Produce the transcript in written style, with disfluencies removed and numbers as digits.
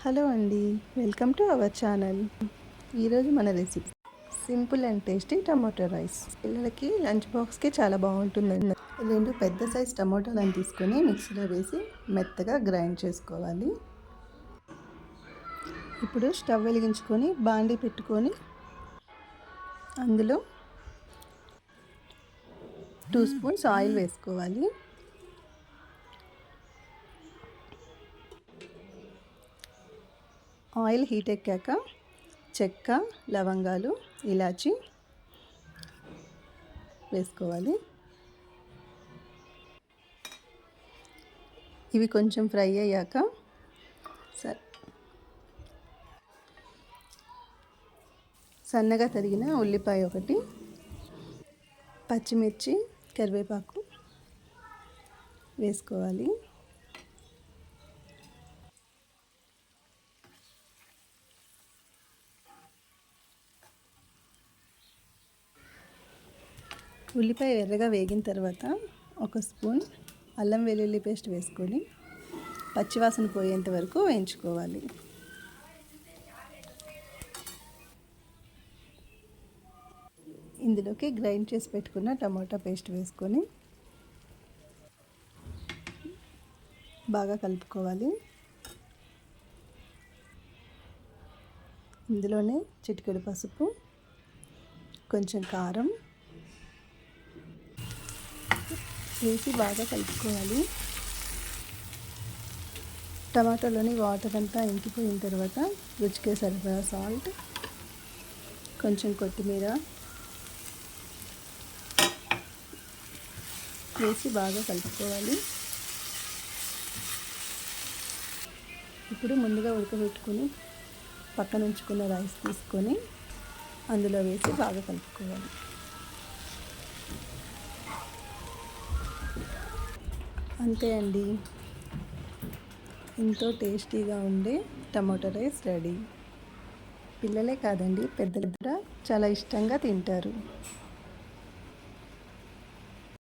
Hello అండి, welcome to our channel. ఈరోజు మన recipe simple and tasty tomato rice. పిల్లలకి లంచ్ బాక్స్కి చాలా బాగుంటుందండి. 2 పెద్ద సైజ్ టమాటోలను తీసుకొని మిక్సీలో వేసి మెత్తగా గ్రైండ్ చేసుకోవాలి. ఇప్పుడు స్టవ్ వెలిగించుకొని బాండీ పెట్టుకొని అందులో 2 స్పూన్స్ ఆయిల్ వేసుకోవాలి. ఆయిల్ హీట్ ఎక్కాక చెక్క, లవంగాలు, ఇలాచి వేసుకోవాలి. ఇవి కొంచెం ఫ్రై అయ్యాక సన్నగా తరిగిన ఉల్లిపాయ ఒకటి, పచ్చిమిర్చి, కరివేపాకు వేసుకోవాలి. ఉల్లిపాయ ఎర్రగా వేగిన తర్వాత 1 స్పూన్ అల్లం వెల్లుల్లి పేస్ట్ వేసుకొని పచ్చివాసన పోయేంత వరకు వేయించుకోవాలి. ఇందులోకి గ్రైండ్ చేసి పెట్టుకున్న టమాటా పేస్ట్ వేసుకొని బాగా కలుపుకోవాలి. ఇందులోనే చిటికెడు పసుపు, కొంచెం కారం వేసి బాగా కలుపుకోవాలి. టమాటాలోని వాటర్ అంతా ఇంకిపోయిన తర్వాత రుచికి సరిపడా సాల్ట్, కొంచెం కొత్తిమీర వేసి బాగా కలుపుకోవాలి. ఇప్పుడు ముందుగా ఉడకబెట్టుకొని పక్కన ఉంచుకున్న రైస్ తీసుకొని అందులో వేసి బాగా కలుపుకోవాలి. అంతే అండి, ఎంతో టేస్టీగా ఉండే టమాటో రైస్ రెడీ. పిల్లలే కాదండి, పెద్దలు కూడా చాలా ఇష్టంగా తింటారు.